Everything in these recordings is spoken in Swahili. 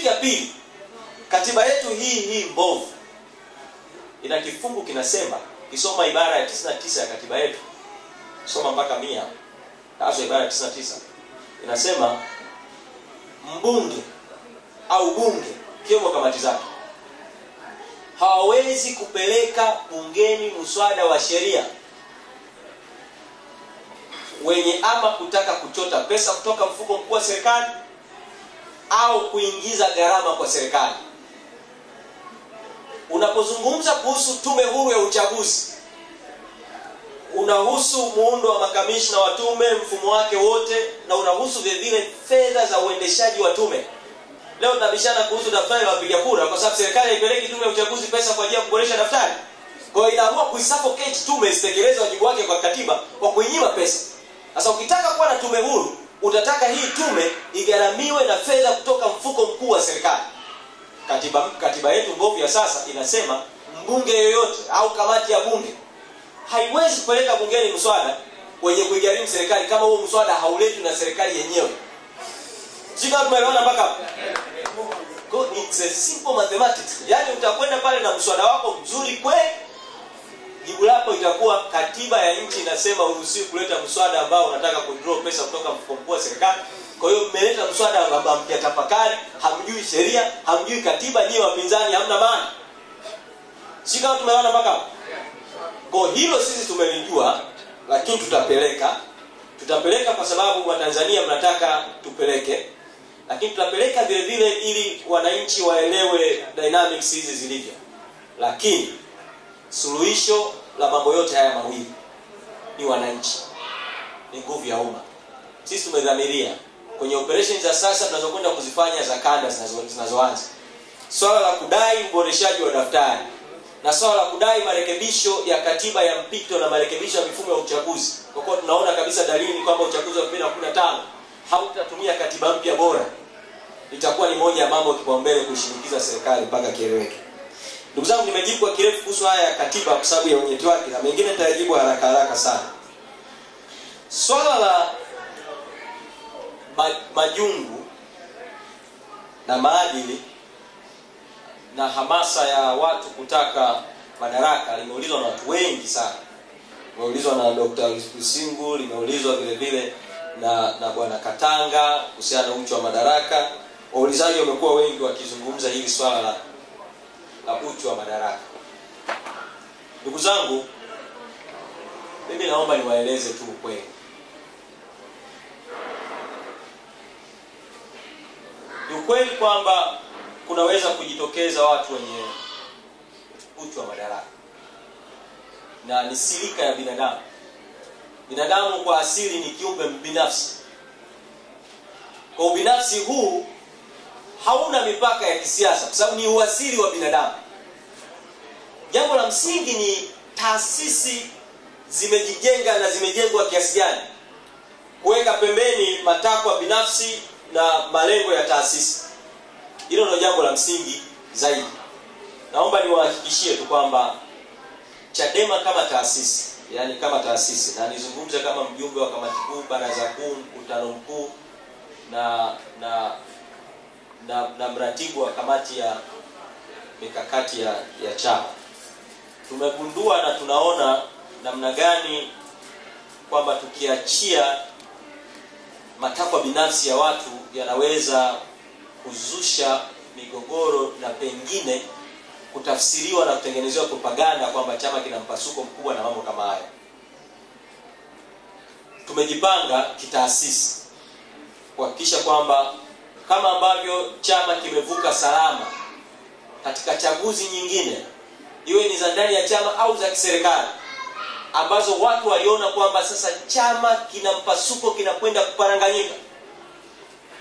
Msingi ya pili, katiba yetu hii mbovu ina kifungu kinasema, kisoma ibara ya 99 ya katiba yetu, soma mpaka 100, hasa ibara ya 99 inasema mbunge au bunge kiwemo kamati zake hawawezi kupeleka bungeni mswada wa sheria wenye ama kutaka kuchota pesa kutoka mfuko mkuu wa serikali au kuingiza gharama kwa serikali. Unapozungumza kuhusu tume huru ya uchaguzi, unahusu muundo wa makamishna wa tume, mfumo wake wote, na unahusu vile fedha za uendeshaji wa tume. Leo tunabishana kuhusu daftari la wapiga kura kwa sababu serikali haipeleki tume ya uchaguzi pesa kwa ajili ya kuboresha daftari. Kwa hiyo inaamua kuisuffocate tume isitekeleze wajibu wake kwa katiba kwa kuinyima pesa. Sasa ukitaka kuwa na tume huru, utataka hii tume igharamiwe na fedha kutoka mfuko mkuu wa serikali. Katiba yetu mbovu ya sasa inasema mbunge yoyote au kamati ya bunge haiwezi kupeleka bungeni mswada wenye kuigharimu serikali kama huo mswada hauletwi na serikali yenyewe. Sika tumeelewana mpaka hapo? It's a simple mathematics. Yaani utakwenda pale na mswada wako mzuri kweli, jibu lako itakuwa katiba ya nchi inasema uruhusiwi kuleta mswada ambao unataka kudraw pesa kutoka mfuko mkuu wa serikali. Kwa hiyo mmeleta mswada ambao mjatafakari, hamjui sheria, hamjui katiba, nyinyi wapinzani hamna maana. Sika tumeelewana mpaka hapo? Kwa hilo sisi tumelijua, lakini tutapeleka kwa sababu Watanzania mnataka tupeleke, lakini tutapeleka vile vile ili wananchi waelewe dynamics hizi zilivyo. Lakini suluhisho la mambo yote haya mawili ni wananchi, ni nguvu ya umma. Sisi tumedhamiria kwenye operations za sasa tunazokwenda kuzifanya za kanda zinazoanza, swala la kudai uboreshaji wa daftari na swala la kudai marekebisho ya katiba ya mpito na marekebisho ya mifumo ya uchaguzi. Kwa kuwa tunaona kabisa dalili kwamba uchaguzi wa 2015 hautatumia katiba mpya bora, itakuwa ni moja ya mambo kipaumbele kushinikiza serikali mpaka kieleweke. Ndugu zangu, nimejibu kwa kirefu kuhusu haya ya katiba kwa sababu ya unyeti wake, na mengine nitajibu haraka sana. Swala la majungu na maadili na hamasa ya watu kutaka madaraka limeulizwa na watu wengi sana. Limeulizwa na Dr. Lusingu, limeulizwa vile vile na Bwana Katanga kuhusiana na uchu wa madaraka. Waulizaji wamekuwa wengi wakizungumza hili swala la uchu wa madaraka. Ndugu zangu, mimi naomba niwaeleze tu ukweli. Ni ukweli kwamba kunaweza kujitokeza watu wenye uchu wa madaraka, na ni silika ya binadamu. Binadamu kwa asili ni kiumbe binafsi. Kwa ubinafsi huu hauna mipaka ya kisiasa kwa sababu ni uasili wa binadamu. Jambo la msingi ni taasisi zimejijenga na zimejengwa kiasi gani kuweka pembeni matakwa binafsi na malengo ya taasisi. Hilo ndio jambo la msingi zaidi. Naomba niwahakikishie tu kwamba Chadema kama taasisi, yani kama taasisi, na nizungumze kama mjumbe wa kamati kuu, baraza kuu, mkutano mkuu na mratibu wa kamati ya mikakati ya chama, tumegundua na tunaona namna gani kwamba tukiachia matakwa binafsi ya watu yanaweza kuzusha migogoro na pengine kutafsiriwa na kutengenezewa propaganda kwamba chama kina mpasuko mkubwa na mambo kama haya. Tumejipanga kitaasisi kuhakikisha kwamba kama ambavyo chama kimevuka salama katika chaguzi nyingine, iwe ni za ndani ya chama au za kiserikali, ambazo watu waliona kwamba sasa chama kina mpasuko, kinakwenda kuparanganyika,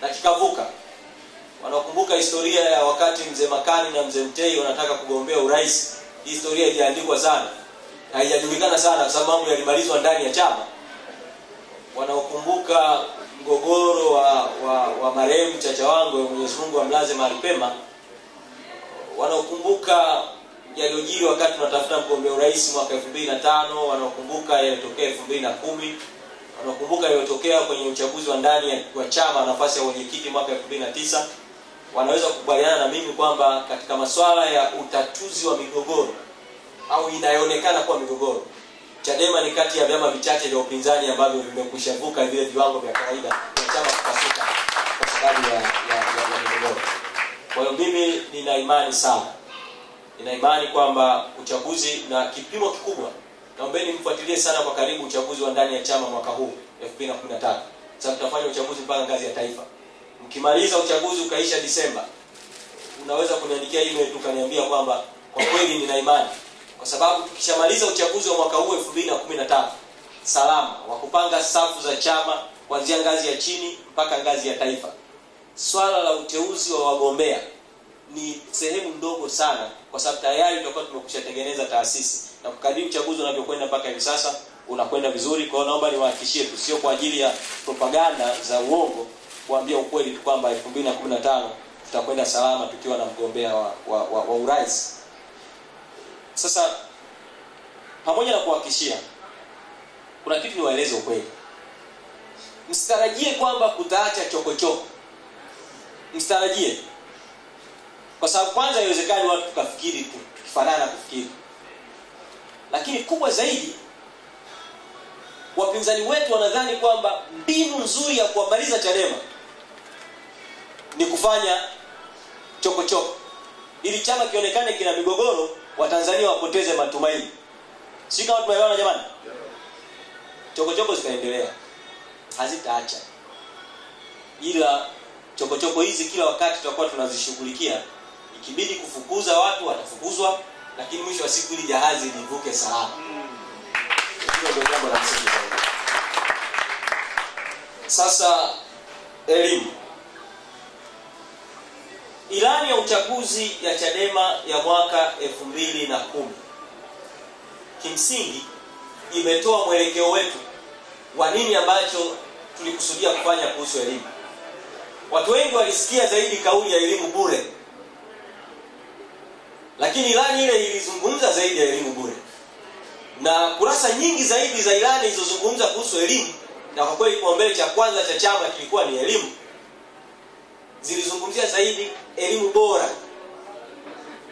na kikavuka. Wanakumbuka historia ya wakati mzee Makani na mzee Mtei wanataka kugombea urais. Historia iliandikwa sana, haijajulikana sana kwa sababu mambo yalimalizwa ndani ya chama. Wanaokumbuka mgogoro wa marehemu Chacha Wangwe, Mwenyezi Mungu amlaze mahali pema. Wanaokumbuka yaliyojiri wakati tunatafuta mgombea urais mwaka 2005, wanaokumbuka yaliyotokea 2010, wanaokumbuka yaliyotokea kwenye uchaguzi wa ndani wa chama nafasi ya mwenyekiti mwaka 2009. wanaweza kukubaliana na mimi kwamba katika masuala ya utatuzi wa migogoro au inayoonekana kuwa migogoro, Chadema ni kati ya vyama vichache vya upinzani ambavyo vimekushavuka vile viwango vya kawaida vya chama kupasuka kwa sababu ya migogoro. Kwa hiyo mimi nina imani sana. Nina imani kwamba uchaguzi na kipimo kikubwa, naombeni mfuatilie sana kwa karibu uchaguzi wa ndani ya chama mwaka huu 2013. Sasa tutafanya uchaguzi mpaka ngazi ya taifa. Mkimaliza uchaguzi ukaisha Disemba, unaweza kuniandikia email tu kaniambia kwamba kwa kweli nina imani. Kwa sababu tukishamaliza uchaguzi wa mwaka huu 2013 salama wa kupanga safu za chama kuanzia ngazi ya chini mpaka ngazi ya taifa, swala la uteuzi wa wagombea ni sehemu ndogo sana, kwa sababu tayari tutakuwa tumekushatengeneza taasisi, na kadri uchaguzi unavyokwenda mpaka hivi sasa unakwenda vizuri. Kwa hiyo naomba niwahakikishie tu, sio kwa ajili ya propaganda za uongo, kuambia ukweli kwamba 2015 tutakwenda salama tukiwa na mgombea wa urais. Sasa pamoja na kuhakikishia, kuna kitu niwaeleze ukweli. Msitarajie kwamba kutaacha chokochoko. Msitarajie. Kwa sababu kwanza haiwezekani watu tukafikiri tu, tukifanana kufikiri. Lakini kubwa zaidi, wapinzani wetu wanadhani kwamba mbinu nzuri ya kuamaliza Chadema ni kufanya chokochoko. Ili chama kionekane kina migogoro, Watanzania wapoteze matumaini. Si kama tumeelewana jamani? Chokochoko zitaendelea. Hazitaacha. Ila chokochoko hizi kila wakati tutakuwa tunazishughulikia. Ikibidi kufukuza watu watafukuzwa, lakini mwisho wa siku ili jahazi livuke salama. Hilo ndio jambo la msingi zaidi. Sasa elimu. Ilani ya uchaguzi ya Chadema ya mwaka 2010 kimsingi imetoa mwelekeo wetu wa nini ambacho tulikusudia kufanya kuhusu elimu. Watu wengi walisikia zaidi kauli ya elimu bure, lakini ilani ile ilizungumza zaidi ya elimu bure, na kurasa nyingi zaidi za ilani zilizozungumza kuhusu elimu, na kwa kweli kipaumbele cha kwanza cha chama kilikuwa ni elimu, zilizungumzia zaidi elimu bora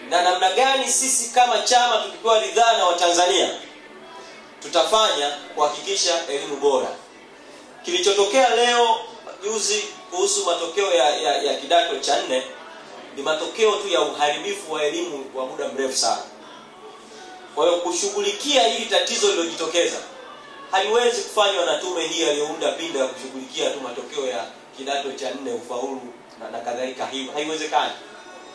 na namna gani sisi kama chama tukipewa ridhaa na Watanzania tutafanya kuhakikisha elimu bora. Kilichotokea leo juzi kuhusu matokeo ya kidato cha 4 ni matokeo tu ya uharibifu wa elimu wa muda mrefu sana. Kwa hiyo kushughulikia hili tatizo lililojitokeza haliwezi kufanywa na tume hii aliyounda pinda ya kushughulikia tu matokeo ya kidato cha 4 ufaulu na kadhalika. Haiwezekani.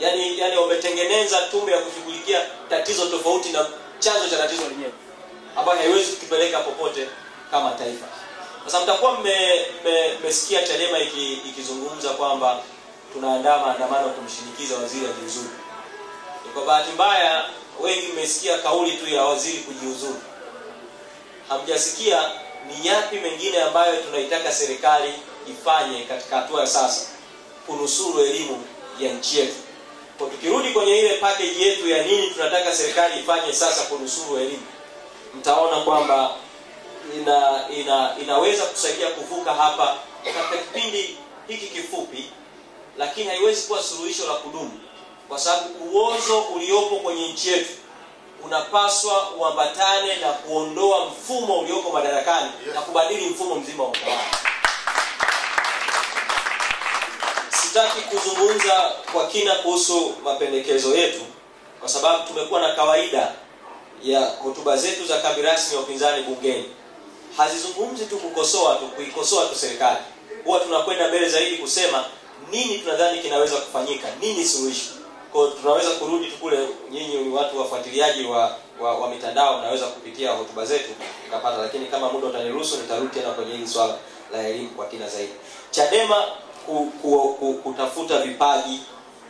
Yaani wametengeneza tume ya kushughulikia tatizo tofauti na chanzo cha tatizo lenyewe, ambayo haiwezi kutupeleka popote kama taifa. Sasa mtakuwa mmesikia Chadema ikizungumza kwamba tunaandaa maandamano kumshinikiza waziri ajiuzuru. Kwa bahati mbaya wengi mmesikia kauli tu ya waziri kujiuzuru. Hamjasikia ni yapi mengine ambayo tunaitaka serikali ifanye katika hatua ya sasa kunusuru elimu ya nchi yetu. Kwa tukirudi kwenye ile package yetu ya nini tunataka serikali ifanye sasa kunusuru elimu, mtaona kwamba inaweza kusaidia kuvuka hapa katika kipindi hiki kifupi, lakini haiwezi kuwa suluhisho la kudumu, kwa sababu uozo uliopo kwenye nchi yetu unapaswa uambatane na kuondoa mfumo ulioko madarakani na kubadili mfumo mzima wa utawala. Sitaki kuzungumza kwa kina kuhusu mapendekezo yetu, kwa sababu tumekuwa na kawaida ya hotuba zetu za kambi rasmi ya upinzani bungeni hazizungumzi tu kukosoa tu, kuikosoa tu serikali. Huwa tunakwenda mbele zaidi kusema nini tunadhani kinaweza kufanyika, nini suluhisho. Kwa hiyo tunaweza kurudi tu kule, nyinyi ni watu wafuatiliaji wa mitandao, mnaweza kupitia hotuba zetu ukapata, lakini kama muda utaniruhusu nitarudi tena kwenye hili swala la elimu kwa kina zaidi. Chadema kutafuta vipaji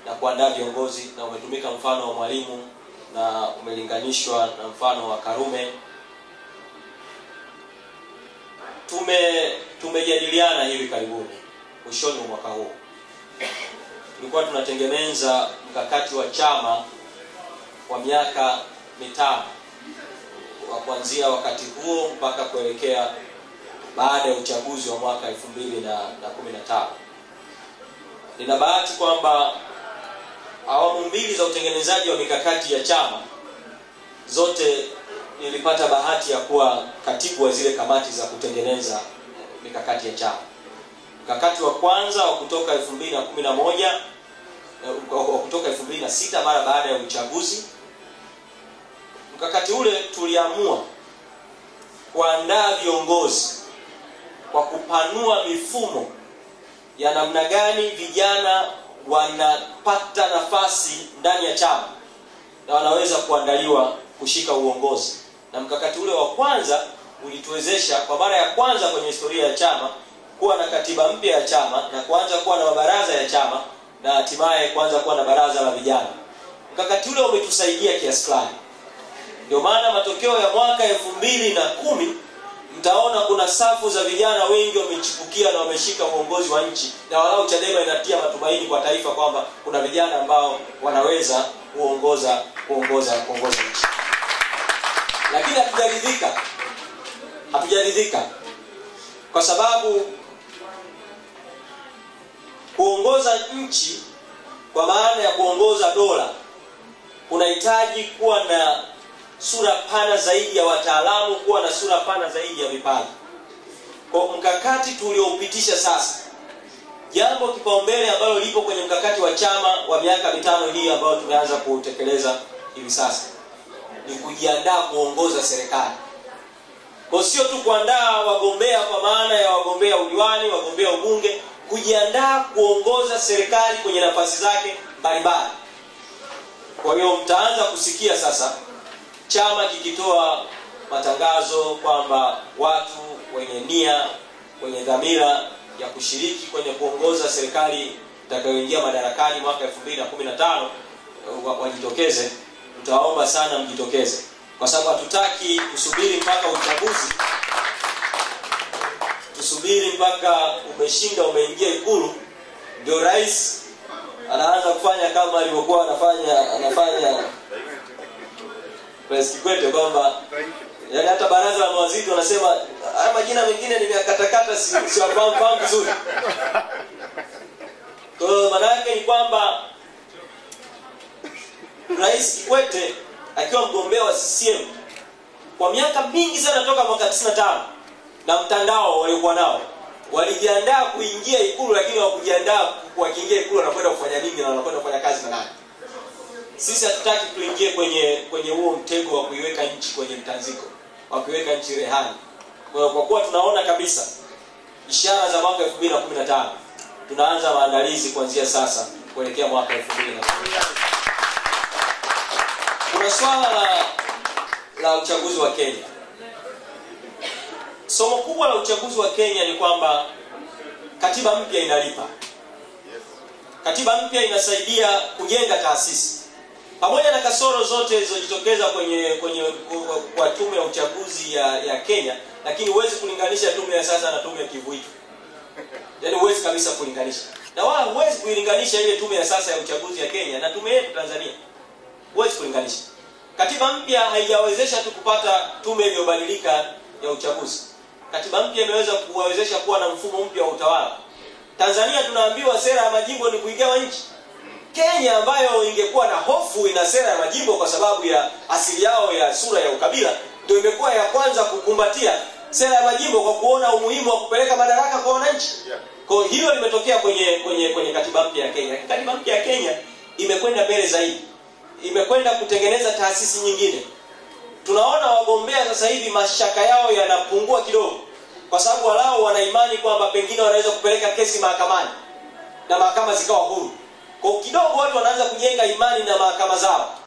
na kuandaa viongozi, na umetumika mfano wa Mwalimu na umelinganishwa na mfano wa Karume. Tumejadiliana hivi karibuni mwishoni mwa mwaka huu. Tulikuwa tunatengeneza mkakati wa chama wa miaka 5 wa kuanzia wakati huo mpaka kuelekea baada ya uchaguzi wa mwaka 2015. Nina bahati kwamba awamu mbili za utengenezaji wa mikakati ya chama zote nilipata bahati ya kuwa katibu wa zile kamati za kutengeneza mikakati ya chama. Mkakati wa kwanza wa kutoka 2011 wa kutoka 2006 mara baada ya uchaguzi. Mkakati ule tuliamua kuandaa viongozi kwa kupanua mifumo ya namna gani vijana wanapata nafasi ndani ya chama na wanaweza kuandaliwa kushika uongozi. Na mkakati ule wa kwanza ulituwezesha kwa mara ya kwanza kwenye historia ya chama kuwa na katiba mpya ya chama na kuanza kuwa na mabaraza ya chama na hatimaye kuanza kuwa na baraza la vijana. Mkakati ule umetusaidia kiasi fulani. Ndio maana matokeo ya mwaka 2010 mtaona kuna safu za vijana wengi wamechipukia na wameshika uongozi wa nchi, na walau Chadema inatia matumaini kwa taifa kwamba kuna vijana ambao wanaweza kuongoza nchi. Lakini hatujaridhika kwa sababu kuongoza nchi kwa maana ya kuongoza dola unahitaji kuwa na sura pana zaidi ya wataalamu, kuwa na sura pana zaidi ya vipaji. Kwa mkakati tulioupitisha sasa, jambo kipaumbele ambalo lipo kwenye mkakati wa chama wa miaka 5 hii ambao tumeanza kutekeleza hivi sasa ni kujiandaa kuongoza serikali. Kwa sio tu kuandaa wagombea kwa maana ya wagombea udiwani, wagombea ubunge, kujiandaa kuongoza serikali kwenye nafasi zake mbalimbali. Kwa hiyo mtaanza kusikia sasa chama kikitoa matangazo kwamba watu wenye nia, wenye dhamira ya kushiriki kwenye kuongoza serikali itakayoingia madarakani mwaka 2015 wajitokeze. Tutaomba sana mjitokeze, kwa sababu hatutaki kusubiri mpaka uchaguzi, tusubiri mpaka umeshinda, umeingia Ikulu ndio rais anaanza kufanya kama alivyokuwa anafanya Rais Kikwete, kwamba yani hata baraza la mawaziri wanasema haya majina mengine nimeyakatakata siwafahamu vizuri. Kwa maana yake ni kwamba Rais Kikwete akiwa mgombea wa CCM kwa miaka mingi sana toka mwaka 95 na mtandao waliokuwa nao, walijiandaa kuingia Ikulu, lakini hawakujiandaa kuingia Ikulu na kwenda kufanya nini na wanakwenda kufanya kazi na nani. Sisi hatutaki tuingie kwenye huo mtego wa kuiweka nchi kwenye mtanziko, wa kuiweka nchi rehani. Kwa kuwa tunaona kabisa ishara za mwaka 2015, tunaanza maandalizi kuanzia sasa kuelekea mwaka 2015. Kuna swala la uchaguzi wa Kenya. Somo kubwa la uchaguzi wa Kenya ni kwamba katiba mpya inalipa. Katiba mpya inasaidia kujenga taasisi. Pamoja na kasoro zote zilizojitokeza kwa tume ya uchaguzi ya Kenya, lakini huwezi kulinganisha tume ya sasa na tume ya Kivuitu. Yaani huwezi kabisa kulinganisha. Na wala huwezi kulinganisha ile tume ya sasa ya uchaguzi ya Kenya na tume yetu Tanzania. Huwezi kulinganisha. Katiba mpya haijawezesha tu kupata tume iliyobadilika ya uchaguzi. Katiba mpya imeweza kuwawezesha kuwa na mfumo mpya wa utawala. Tanzania tunaambiwa sera ya majimbo ni kuigawa nchi. Kenya ambayo ingekuwa na hofu ina sera ya majimbo kwa sababu ya asili yao ya sura ya ukabila, ndio imekuwa ya kwanza kukumbatia sera ya majimbo kwa kuona umuhimu wa kupeleka madaraka kwa wananchi. Kwa hiyo limetokea kwenye katiba mpya ya Kenya. Katiba mpya ya Kenya imekwenda mbele zaidi. Imekwenda kutengeneza taasisi nyingine. Tunaona wagombea sasa hivi mashaka yao yanapungua kidogo, kwa sababu walao wana imani kwamba pengine wanaweza kupeleka kesi mahakamani na mahakama zikawa huru. Kwa kidogo watu wanaanza kujenga imani na mahakama zao.